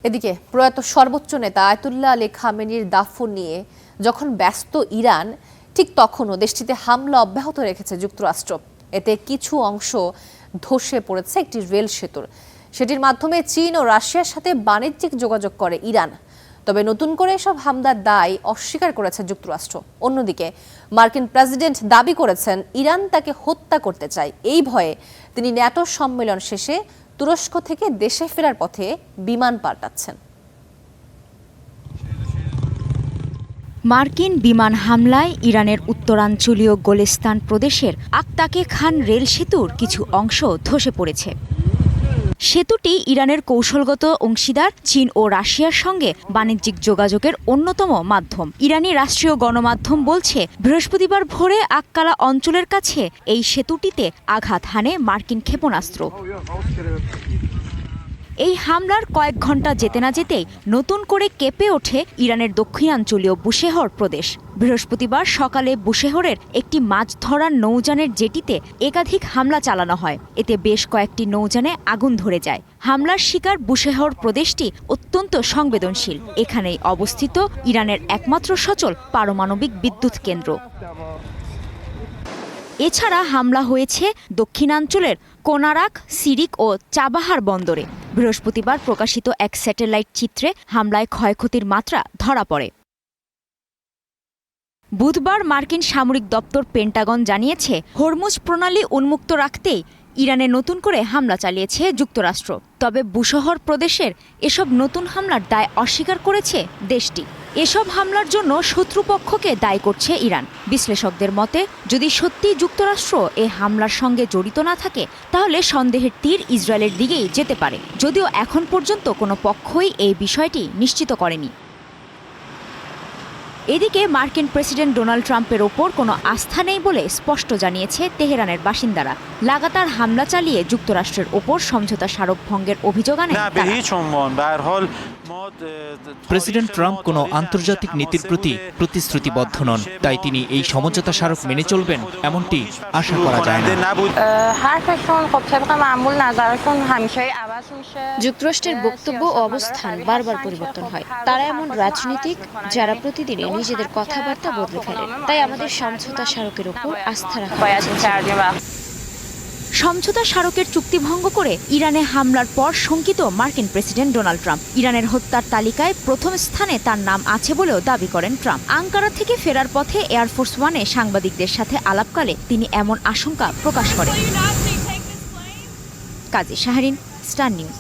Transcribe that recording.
এদিকে প্রয়াত সর্বোচ্চ নেতা আয়াতুল্লাহ আলী খামেনির দাফন নিয়ে যখন ব্যস্ত ইরান, ঠিক তখনও দেশটিতে হামলা অব্যাহত রেখেছে যুক্তরাষ্ট্র। এতে কিছু অংশ ধসে পড়েছে একটি রেল সেতুর। সেটির মাধ্যমে চীন ও রাশিয়ার সাথে বাণিজ্যিক যোগাযোগ করে ইরান। তবে নতুন করে এসব হামলার দায় অস্বীকার করেছে যুক্তরাষ্ট্র। অন্যদিকে মার্কিন প্রেসিডেন্ট দাবি করেছেন ইরান তাকে হত্যা করতে চায়। এই ভয়ে তিনি ন্যাটো সম্মেলন শেষে তুরস্ক থেকে দেশে ফেরার পথে বিমান পাল্টাচ্ছেন। মার্কিন বিমান হামলায় ইরানের উত্তরাঞ্চলীয় গোলেস্তান প্রদেশের আকতাকে খান রেল সেতুর কিছু অংশ ধসে পড়েছে। সেতুটি ইরানের কৌশলগত অংশীদার চীন ও রাশিয়ার সঙ্গে বাণিজ্যিক যোগাযোগের অন্যতম মাধ্যম। ইরানি রাষ্ট্রীয় গণমাধ্যম বলছে, বৃহস্পতিবার ভোরে আক্কালা অঞ্চলের কাছে এই সেতুটিতে আঘাত হানে মার্কিন ক্ষেপণাস্ত্র। এই হামলার কয়েক ঘন্টা যেতে না যেতেই নতুন করে কেঁপে ওঠে ইরানের দক্ষিণাঞ্চলীয় বুশেহর প্রদেশ। বৃহস্পতিবার সকালে বুশেহরের একটি মাছ ধরার নৌযানের জেটিতে একাধিক হামলা চালানো হয়। এতে বেশ কয়েকটি নৌযানে আগুন ধরে যায়। হামলার শিকার বুশেহর প্রদেশটি অত্যন্ত সংবেদনশীল। এখানেই অবস্থিত ইরানের একমাত্র সচল পারমাণবিক বিদ্যুৎ কেন্দ্র। এছাড়া হামলা হয়েছে দক্ষিণাঞ্চলের কোনারাক, সিরিক ও চাবাহার বন্দরে। বৃহস্পতিবার প্রকাশিত এক স্যাটেলাইট চিত্রে হামলায় ক্ষয়ক্ষতির মাত্রা ধরা পড়ে। বুধবার মার্কিন সামরিক দপ্তর পেন্টাগন জানিয়েছে, হরমুজ প্রণালী উন্মুক্ত রাখতেই ইরানে নতুন করে হামলা চালিয়েছে যুক্তরাষ্ট্র। তবে বুশেহর প্রদেশের এসব নতুন হামলার দায় অস্বীকার করেছে দেশটি। এসব হামলার জন্য শত্রুপক্ষকে দায়ী করছে ইরান। বিশ্লেষকদের মতে, যদি সত্যি যুক্তরাষ্ট্র এ হামলার সঙ্গে জড়িত না থাকে, তাহলে সন্দেহের তীর ইসরায়েলের দিকেই যেতে পারে, যদিও এখন পর্যন্ত কোনো পক্ষই এই বিষয়টি নিশ্চিত করেনি। এদিকে মার্কিন প্রেসিডেন্ট ডোনাল্ড ট্রাম্পের ওপর কোনো আস্থা নেই বলে স্পষ্ট জানিয়েছে তেহরানের বাসিন্দারা। লাগাতার হামলা চালিয়ে যুক্তরাষ্ট্রের ওপর সমঝোতা স্মারক ভঙ্গের অভিযোগ আনে তারা। প্রেসিডেন্ট ট্রাম্প কোনো আন্তর্জাতিক নীতির প্রতি প্রতিশ্রুতিবদ্ধ নন, তাই তিনি এই সমঝোতা স্মারক মেনে চলবেন এমনটি আশা করা যায় না। যুক্তরাষ্ট্রের বক্তব্য ও অবস্থান বারবার পরিবর্তন হয়। তারা এমন রাজনীতিক যারা প্রতিদিনই নিজেদের কথাবার্তা বদলে ফেলেন। তাই আমাদের সমঝোতা স্মারকের উপর আস্থা রাখা উচিত। সমঝোতা স্মারকের চুক্তি ভঙ্গ করে ইরানে হামলার পর শঙ্কিত মার্কিন প্রেসিডেন্ট ডোনাল্ড ট্রাম্প। ইরানের হত্যার তালিকায় প্রথম স্থানে তার নাম আছে বলেও দাবি করেন ট্রাম্প। আঙ্কারা থেকে ফেরার পথে এয়ারফোর্স ওয়ানে সাংবাদিকদের সাথে আলাপকালে তিনি এমন আশঙ্কা প্রকাশ করেন। কাজী শাহরিন, স্টার নিউজ।